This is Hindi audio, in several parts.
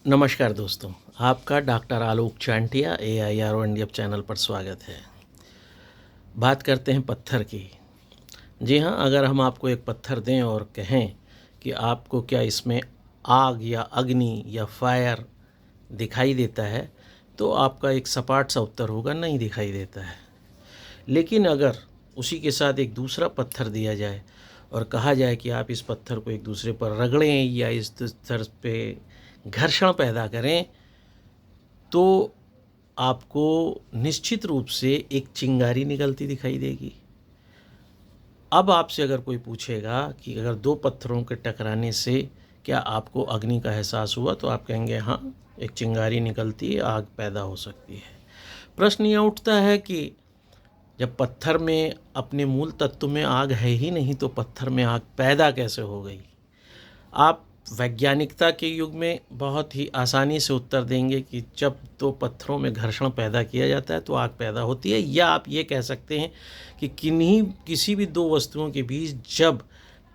नमस्कार दोस्तों, आपका डॉक्टर आलोक चांटिया AIR इंडिया चैनल पर स्वागत है। बात करते हैं पत्थर की। जी हाँ, अगर हम आपको एक पत्थर दें और कहें कि आपको क्या इसमें आग या अग्नि या फायर दिखाई देता है, तो आपका एक सपाट सा उत्तर होगा, नहीं दिखाई देता है। लेकिन अगर उसी के साथ एक दूसरा पत्थर दिया जाए और कहा जाए कि आप इस पत्थर को एक दूसरे पर रगड़ें या इस पत्थर पे घर्षण पैदा करें, तो आपको निश्चित रूप से एक चिंगारी निकलती दिखाई देगी। अब आपसे अगर कोई पूछेगा कि अगर दो पत्थरों के टकराने से क्या आपको अग्नि का एहसास हुआ, तो आप कहेंगे हाँ, एक चिंगारी निकलती है, आग पैदा हो सकती है। प्रश्न यह उठता है कि जब पत्थर में अपने मूल तत्व में आग है ही नहीं, तो पत्थर में आग पैदा कैसे हो गई? आप वैज्ञानिकता के युग में बहुत ही आसानी से उत्तर देंगे कि जब दो पत्थरों में घर्षण पैदा किया जाता है तो आग पैदा होती है, या आप ये कह सकते हैं कि किसी भी दो वस्तुओं के बीच जब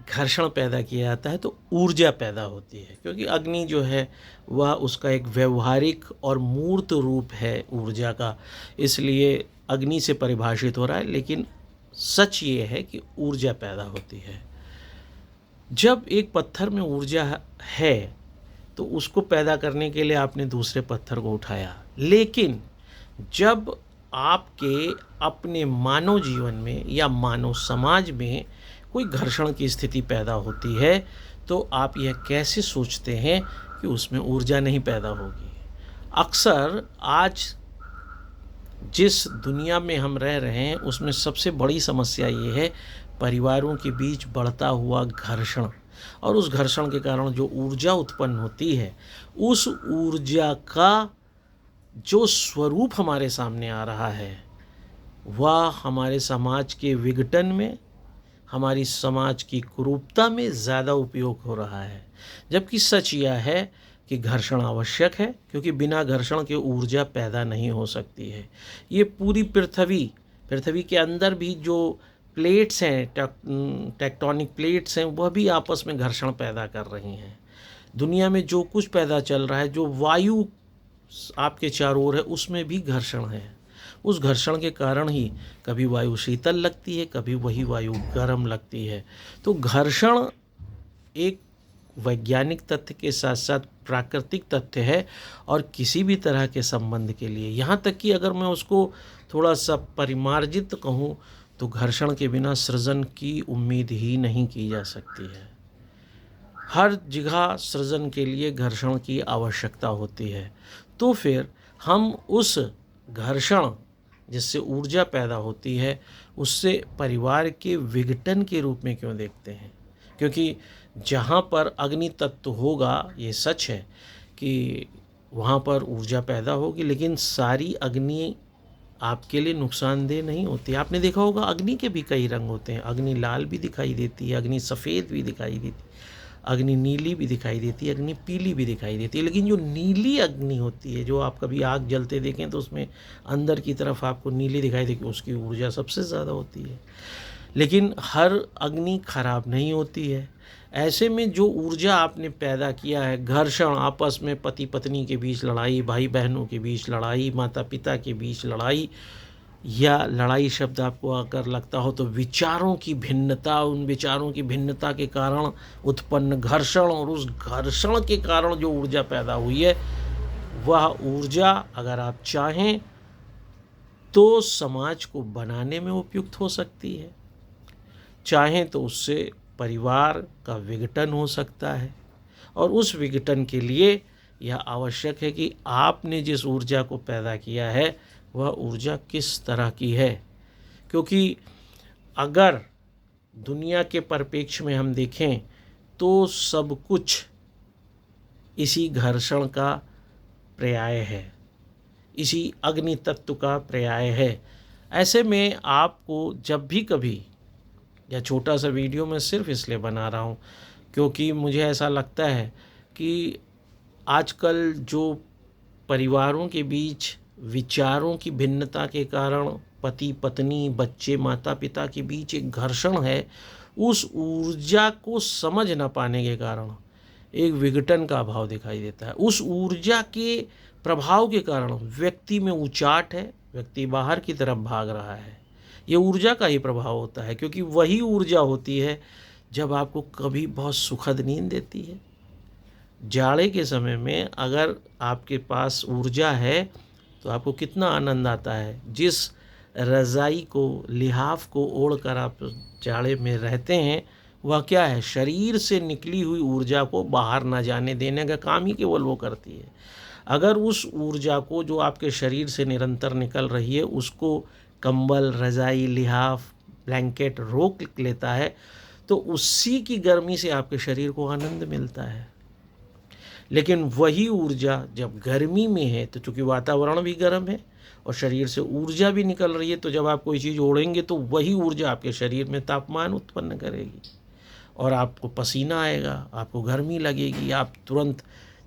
घर्षण पैदा किया जाता है तो ऊर्जा पैदा होती है, क्योंकि अग्नि जो है वह उसका एक व्यवहारिक और मूर्त रूप है ऊर्जा का, इसलिए अग्नि से परिभाषित हो रहा है। लेकिन सच ये है कि ऊर्जा पैदा होती है। जब एक पत्थर में ऊर्जा है तो उसको पैदा करने के लिए आपने दूसरे पत्थर को उठाया, लेकिन जब आपके अपने मानव जीवन में या मानव समाज में कोई घर्षण की स्थिति पैदा होती है, तो आप यह कैसे सोचते हैं कि उसमें ऊर्जा नहीं पैदा होगी? अक्सर आज जिस दुनिया में हम रह रहे हैं उसमें सबसे बड़ी समस्या ये है, परिवारों के बीच बढ़ता हुआ घर्षण, और उस घर्षण के कारण जो ऊर्जा उत्पन्न होती है, उस ऊर्जा का जो स्वरूप हमारे सामने आ रहा है, वह हमारे समाज के विघटन में, हमारी समाज की कुरूपता में ज़्यादा उपयोग हो रहा है। जबकि सच यह है कि घर्षण आवश्यक है, क्योंकि बिना घर्षण के ऊर्जा पैदा नहीं हो सकती है। ये पूरी पृथ्वी के अंदर भी जो प्लेट्स हैं, टेक्टोनिक प्लेट्स हैं, वह भी आपस में घर्षण पैदा कर रही हैं। दुनिया में जो कुछ पैदा चल रहा है, जो वायु आपके चारों ओर है, उसमें भी घर्षण है। उस घर्षण के कारण ही कभी वायु शीतल लगती है, कभी वही वायु गर्म लगती है। तो घर्षण एक वैज्ञानिक तथ्य के साथ साथ प्राकृतिक तथ्य है, और किसी भी तरह के संबंध के लिए, यहाँ तक कि अगर मैं उसको थोड़ा सा परिमार्जित कहूँ, तो घर्षण के बिना सृजन की उम्मीद ही नहीं की जा सकती है। हर जगह सृजन के लिए घर्षण की आवश्यकता होती है। तो फिर हम उस घर्षण जिससे ऊर्जा पैदा होती है, उससे परिवार के विघटन के रूप में क्यों देखते हैं? क्योंकि जहाँ पर अग्नि तत्व होगा, ये सच है कि वहाँ पर ऊर्जा पैदा होगी, लेकिन सारी अग्नि आपके लिए नुकसानदेह नहीं होती। आपने देखा होगा अग्नि के भी कई रंग होते हैं। अग्नि लाल भी दिखाई देती है, अग्नि सफ़ेद भी दिखाई देती है, अग्नि नीली भी दिखाई देती है, अग्नि पीली भी दिखाई देती है। लेकिन जो नीली अग्नि होती है, जो आप कभी आग जलते देखें तो उसमें अंदर की तरफ आपको नीली दिखाई देगी, उसकी ऊर्जा सबसे ज़्यादा होती है। लेकिन हर अग्नि खराब नहीं होती है। ऐसे में जो ऊर्जा आपने पैदा किया है, घर्षण, आपस में पति पत्नी के बीच लड़ाई, भाई बहनों के बीच लड़ाई, माता पिता के बीच लड़ाई, या लड़ाई शब्द आपको अगर लगता हो तो विचारों की भिन्नता, उन विचारों की भिन्नता के कारण उत्पन्न घर्षण, और उस घर्षण के कारण जो ऊर्जा पैदा हुई है, वह ऊर्जा अगर आप चाहें तो समाज को बनाने में उपयुक्त हो सकती है, चाहें तो उससे परिवार का विघटन हो सकता है। और उस विघटन के लिए यह आवश्यक है कि आपने जिस ऊर्जा को पैदा किया है, वह ऊर्जा किस तरह की है। क्योंकि अगर दुनिया के परिप्रेक्ष्य में हम देखें तो सब कुछ इसी घर्षण का पर्याय है, इसी अग्नि तत्व का पर्याय है। ऐसे में आपको जब भी कभी, या छोटा सा वीडियो मैं सिर्फ इसलिए बना रहा हूँ क्योंकि मुझे ऐसा लगता है कि आजकल जो परिवारों के बीच विचारों की भिन्नता के कारण पति पत्नी, बच्चे, माता पिता के बीच एक घर्षण है, उस ऊर्जा को समझ न पाने के कारण एक विघटन का अभाव दिखाई देता है। उस ऊर्जा के प्रभाव के कारण व्यक्ति में उचाट है, व्यक्ति बाहर की तरफ भाग रहा है। ये ऊर्जा का ही प्रभाव होता है, क्योंकि वही ऊर्जा होती है जब आपको कभी बहुत सुखद नींद देती है। जाड़े के समय में अगर आपके पास ऊर्जा है तो आपको कितना आनंद आता है। जिस रज़ाई को, लिहाफ को ओढ़कर आप जाड़े में रहते हैं, वह क्या है, शरीर से निकली हुई ऊर्जा को बाहर ना जाने देने का काम ही केवल वो करती है। अगर उस ऊर्जा को जो आपके शरीर से निरंतर निकल रही है, उसको कंबल, रज़ाई, लिहाफ, ब्लैंकेट रोक लेता है, तो उसी की गर्मी से आपके शरीर को आनंद मिलता है। लेकिन वही ऊर्जा जब गर्मी में है, तो चूँकि वातावरण भी गर्म है और शरीर से ऊर्जा भी निकल रही है, तो जब आप कोई चीज़ ओढ़ेंगे तो वही ऊर्जा आपके शरीर में तापमान उत्पन्न करेगी और आपको पसीना आएगा, आपको गर्मी लगेगी, आप तुरंत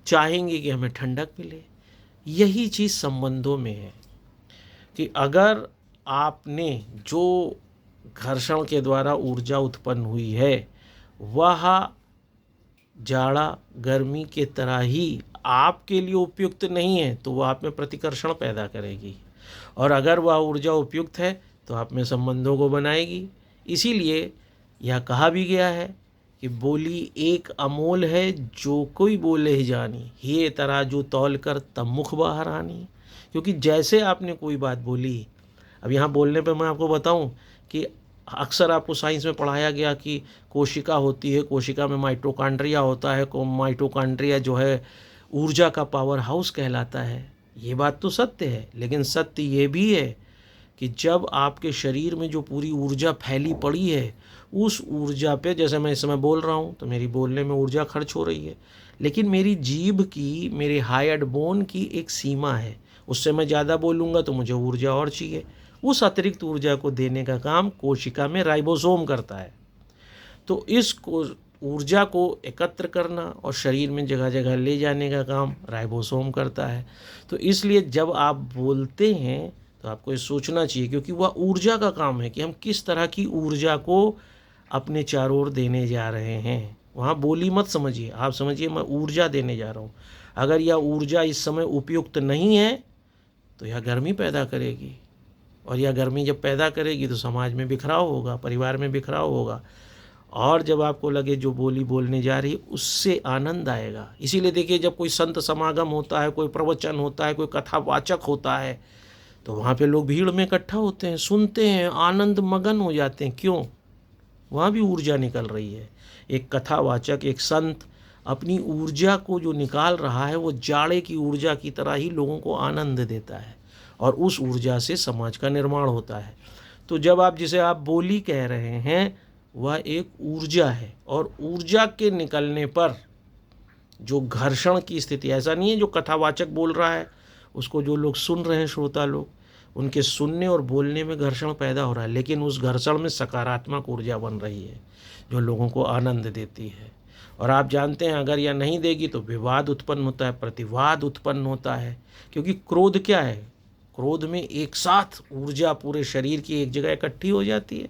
चाहेंगे कि हमें ठंडक मिले। यही चीज़ संबंधों में है कि अगर आपने जो घर्षण के द्वारा ऊर्जा उत्पन्न हुई है, वह जाड़ा गर्मी के तरह ही आपके लिए उपयुक्त नहीं है, तो वह आप में प्रतिकर्षण पैदा करेगी, और अगर वह ऊर्जा उपयुक्त है तो आप में संबंधों को बनाएगी। इसीलिए यह कहा भी गया है कि बोली एक अमोल है, जो कोई बोले ही जानी, ये तराजू तौल कर तब मुख बाहर आनी। क्योंकि जैसे आपने कोई बात बोली, अब यहाँ बोलने पे मैं आपको बताऊं कि अक्सर आपको साइंस में पढ़ाया गया कि कोशिका होती है, कोशिका में माइटोकॉन्ड्रिया होता है, माइटोकॉन्ड्रिया जो है ऊर्जा का पावर हाउस कहलाता है। ये बात तो सत्य है, लेकिन सत्य ये भी है कि जब आपके शरीर में जो पूरी ऊर्जा फैली पड़ी है, उस ऊर्जा पे, जैसे मैं इस समय बोल रहा हूँ तो मेरी बोलने में ऊर्जा खर्च हो रही है, लेकिन मेरी जीभ की, मेरे हाइड बोन की एक सीमा है। उससे मैं ज़्यादा बोलूँगा तो मुझे ऊर्जा और चाहिए। उस अतिरिक्त ऊर्जा को देने का काम कोशिका में राइबोसोम करता है। तो इस ऊर्जा को एकत्र करना और शरीर में जगह जगह ले जाने का काम राइबोसोम करता है। तो इसलिए जब आप बोलते हैं तो आपको ये सोचना चाहिए, क्योंकि वह ऊर्जा का काम है कि हम किस तरह की ऊर्जा को अपने चारों ओर देने जा रहे हैं। वहाँ बोली मत समझिए, आप समझिए मैं ऊर्जा देने जा रहा हूँ। अगर यह ऊर्जा इस समय उपयुक्त नहीं है तो यह गर्मी पैदा करेगी, और यह गर्मी जब पैदा करेगी तो समाज में बिखराव होगा, परिवार में बिखराव होगा, और जब आपको लगे जो बोली बोलने जा रही है उससे आनंद आएगा। इसीलिए देखिए, जब कोई संत समागम होता है, कोई प्रवचन होता है, कोई कथावाचक होता है, तो वहाँ पे लोग भीड़ में इकट्ठा होते हैं, सुनते हैं, आनंद मगन हो जाते हैं। क्यों? वहाँ भी ऊर्जा निकल रही है। एक कथावाचक, एक संत अपनी ऊर्जा को जो निकाल रहा है, वो जाड़े की ऊर्जा की तरह ही लोगों को आनंद देता है, और उस ऊर्जा से समाज का निर्माण होता है। तो जब आप, जिसे आप बोली कह रहे हैं, वह एक ऊर्जा है, और ऊर्जा के निकलने पर जो घर्षण की स्थिति, ऐसा नहीं है जो कथावाचक बोल रहा है उसको जो लोग सुन रहे हैं, श्रोता लोग, उनके सुनने और बोलने में घर्षण पैदा हो रहा है, लेकिन उस घर्षण में सकारात्मक ऊर्जा बन रही है जो लोगों को आनंद देती है। और आप जानते हैं, अगर यह नहीं देगी तो विवाद उत्पन्न होता है, प्रतिवाद उत्पन्न होता है। क्योंकि क्रोध क्या है? क्रोध में एक साथ ऊर्जा पूरे शरीर की एक जगह इकट्ठी हो जाती है।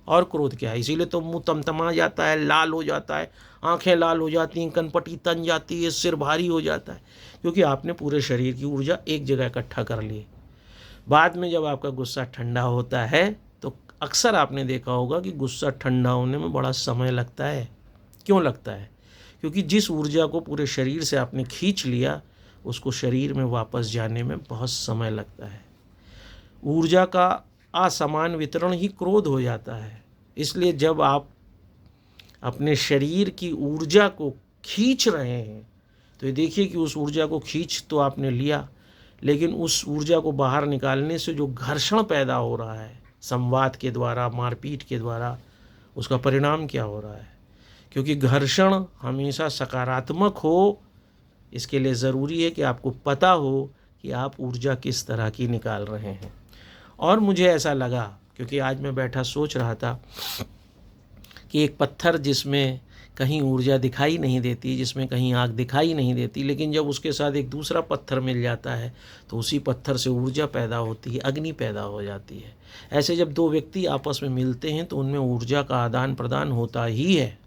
और क्रोध क्या है? इसीलिए तो मुंह तमतमा जाता है, लाल हो जाता है, आंखें लाल हो जाती हैं, कनपटी तन जाती है, सिर भारी हो जाता है, क्योंकि आपने पूरे शरीर की ऊर्जा एक जगह इकट्ठा कर ली। बाद में जब आपका गुस्सा ठंडा होता है तो अक्सर आपने देखा होगा कि गुस्सा ठंडा होने में बड़ा समय लगता है। क्यों लगता है? क्योंकि जिस ऊर्जा को पूरे शरीर से आपने खींच लिया, उसको शरीर में वापस जाने में बहुत समय लगता है। ऊर्जा का असमान वितरण ही क्रोध हो जाता है। इसलिए जब आप अपने शरीर की ऊर्जा को खींच रहे हैं, तो ये देखिए कि उस ऊर्जा को खींच तो आपने लिया, लेकिन उस ऊर्जा को बाहर निकालने से जो घर्षण पैदा हो रहा है, संवाद के द्वारा, मारपीट के द्वारा, उसका परिणाम क्या हो रहा है? क्योंकि घर्षण हमेशा सकारात्मक हो, इसके लिए ज़रूरी है कि आपको पता हो कि आप ऊर्जा किस तरह की निकाल रहे हैं। और मुझे ऐसा लगा, क्योंकि आज मैं बैठा सोच रहा था कि एक पत्थर जिसमें कहीं ऊर्जा दिखाई नहीं देती, जिसमें कहीं आग दिखाई नहीं देती, लेकिन जब उसके साथ एक दूसरा पत्थर मिल जाता है तो उसी पत्थर से ऊर्जा पैदा होती है, अग्नि पैदा हो जाती है। ऐसे जब दो व्यक्ति आपस में मिलते हैं तो उनमें ऊर्जा का आदान प्रदान होता ही है।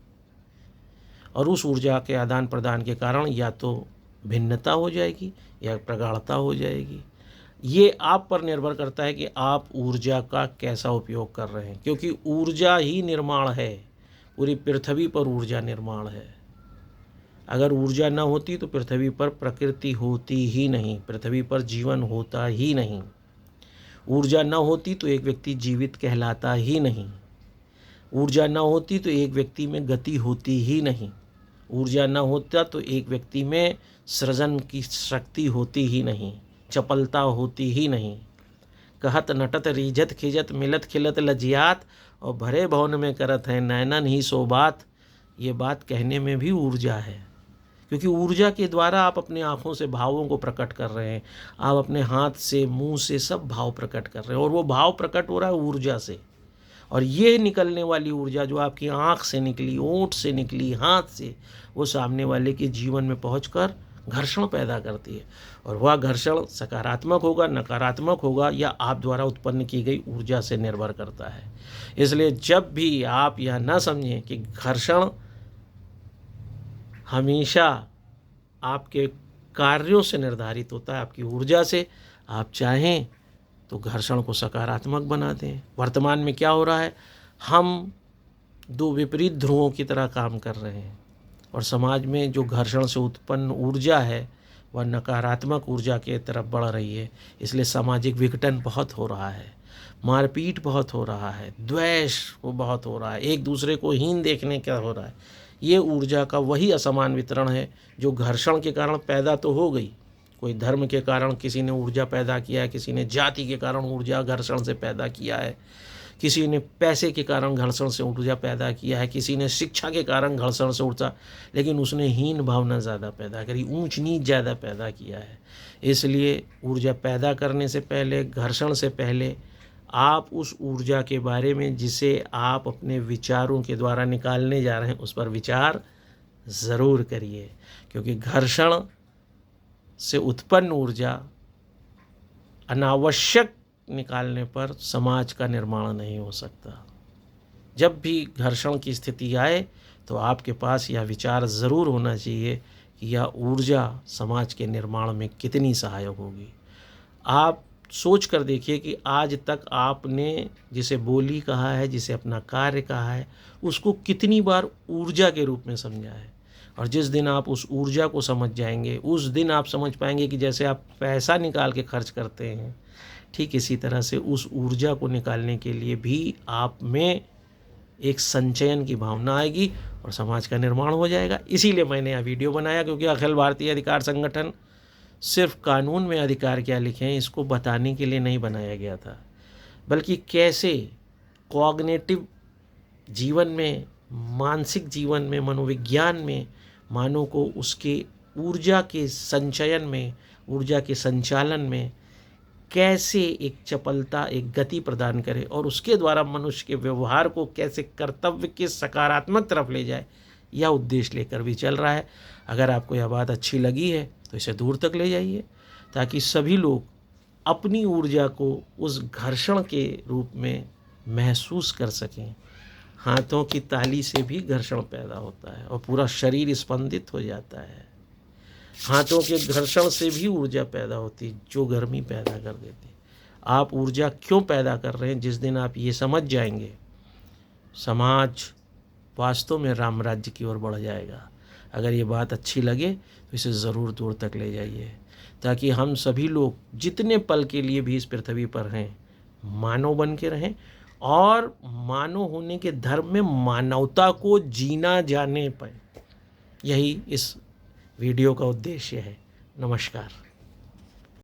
और उस ऊर्जा के आदान प्रदान के कारण या तो भिन्नता हो जाएगी या प्रगाढ़ता हो जाएगी। ये आप पर निर्भर करता है कि आप ऊर्जा का कैसा उपयोग कर रहे हैं, क्योंकि ऊर्जा ही निर्माण है। पूरी पृथ्वी पर ऊर्जा निर्माण है। अगर ऊर्जा न होती तो पृथ्वी पर प्रकृति होती ही नहीं, पृथ्वी पर जीवन होता ही नहीं। ऊर्जा न होती तो एक व्यक्ति जीवित कहलाता ही नहीं। ऊर्जा न होती तो एक व्यक्ति में गति होती ही नहीं। ऊर्जा न होता तो एक व्यक्ति में सृजन की शक्ति होती ही नहीं, चपलता होती ही नहीं। कहत नटत रीझत खिजत मिलत खिलत लजियात, और भरे भवन में करत है नैनन ही सो बात। ये बात कहने में भी ऊर्जा है, क्योंकि ऊर्जा के द्वारा आप अपने आँखों से भावों को प्रकट कर रहे हैं, आप अपने हाथ से मुंह से सब भाव प्रकट कर रहे हैं, और वो भाव प्रकट हो रहा है ऊर्जा से। और ये निकलने वाली ऊर्जा जो आपकी आँख से निकली, ओंठ से निकली, हाथ से, वो सामने वाले के जीवन में पहुंचकर घर्षण पैदा करती है। और वह घर्षण सकारात्मक होगा, नकारात्मक होगा, या आप द्वारा उत्पन्न की गई ऊर्जा से निर्भर करता है। इसलिए जब भी आप यह न समझें कि घर्षण हमेशा आपके कार्यों से निर्धारित होता है, आपकी ऊर्जा से, आप चाहें तो घर्षण को सकारात्मक बना दें। वर्तमान में क्या हो रहा है, हम दो विपरीत ध्रुवों की तरह काम कर रहे हैं, और समाज में जो घर्षण से उत्पन्न ऊर्जा है वह नकारात्मक ऊर्जा की तरफ बढ़ रही है। इसलिए सामाजिक विघटन बहुत हो रहा है, मारपीट बहुत हो रहा है, द्वेष वो बहुत हो रहा है, एक दूसरे को हीन देखने का हो रहा है। ये ऊर्जा का वही असमान वितरण है जो घर्षण के कारण पैदा तो हो गई। कोई धर्म के कारण किसी ने ऊर्जा पैदा किया है, किसी ने जाति के कारण ऊर्जा घर्षण से पैदा किया है, किसी ने पैसे के कारण घर्षण से ऊर्जा पैदा किया है, किसी ने शिक्षा के कारण घर्षण से ऊर्जा, लेकिन उसने हीन भावना ज़्यादा पैदा करी, ऊंच नीच ज़्यादा पैदा किया है। इसलिए ऊर्जा पैदा करने से पहले, घर्षण से पहले, आप उस ऊर्जा के बारे में जिसे आप अपने विचारों के द्वारा निकालने जा रहे हैं उस पर विचार ज़रूर करिए, क्योंकि घर्षण से उत्पन्न ऊर्जा अनावश्यक निकालने पर समाज का निर्माण नहीं हो सकता। जब भी घर्षण की स्थिति आए तो आपके पास यह विचार ज़रूर होना चाहिए कि यह ऊर्जा समाज के निर्माण में कितनी सहायक होगी। आप सोच कर देखिए कि आज तक आपने जिसे बोली कहा है, जिसे अपना कार्य कहा है, उसको कितनी बार ऊर्जा के रूप में समझा है। और जिस दिन आप उस ऊर्जा को समझ जाएंगे, उस दिन आप समझ पाएंगे कि जैसे आप पैसा निकाल के खर्च करते हैं, ठीक इसी तरह से उस ऊर्जा को निकालने के लिए भी आप में एक संचयन की भावना आएगी और समाज का निर्माण हो जाएगा। इसीलिए मैंने यह वीडियो बनाया, क्योंकि अखिल भारतीय अधिकार संगठन सिर्फ कानून में अधिकार क्या लिखे हैं इसको बताने के लिए नहीं बनाया गया था, बल्कि कैसे कॉग्निटिव जीवन में, मानसिक जीवन में, मनोविज्ञान में मानव को उसके ऊर्जा के संचयन में, ऊर्जा के संचालन में कैसे एक चपलता, एक गति प्रदान करे, और उसके द्वारा मनुष्य के व्यवहार को कैसे कर्तव्य के सकारात्मक तरफ ले जाए, यह उद्देश्य लेकर भी चल रहा है। अगर आपको यह बात अच्छी लगी है तो इसे दूर तक ले जाइए, ताकि सभी लोग अपनी ऊर्जा को उस घर्षण के रूप में महसूस कर सकें। हाथों की ताली से भी घर्षण पैदा होता है और पूरा शरीर स्पंदित हो जाता है। हाथों के घर्षण से भी ऊर्जा पैदा होती है जो गर्मी पैदा कर देती है। आप ऊर्जा क्यों पैदा कर रहे हैं, जिस दिन आप ये समझ जाएंगे, समाज वास्तव में राम राज्य की ओर बढ़ जाएगा। अगर ये बात अच्छी लगे तो इसे ज़रूर दूर तक ले जाइए, ताकि हम सभी लोग जितने पल के लिए भी इस पृथ्वी पर हैं मानव बन के रहें, और मानव होने के धर्म में मानवता को जीना जाने पाए। यही इस वीडियो का उद्देश्य है। नमस्कार।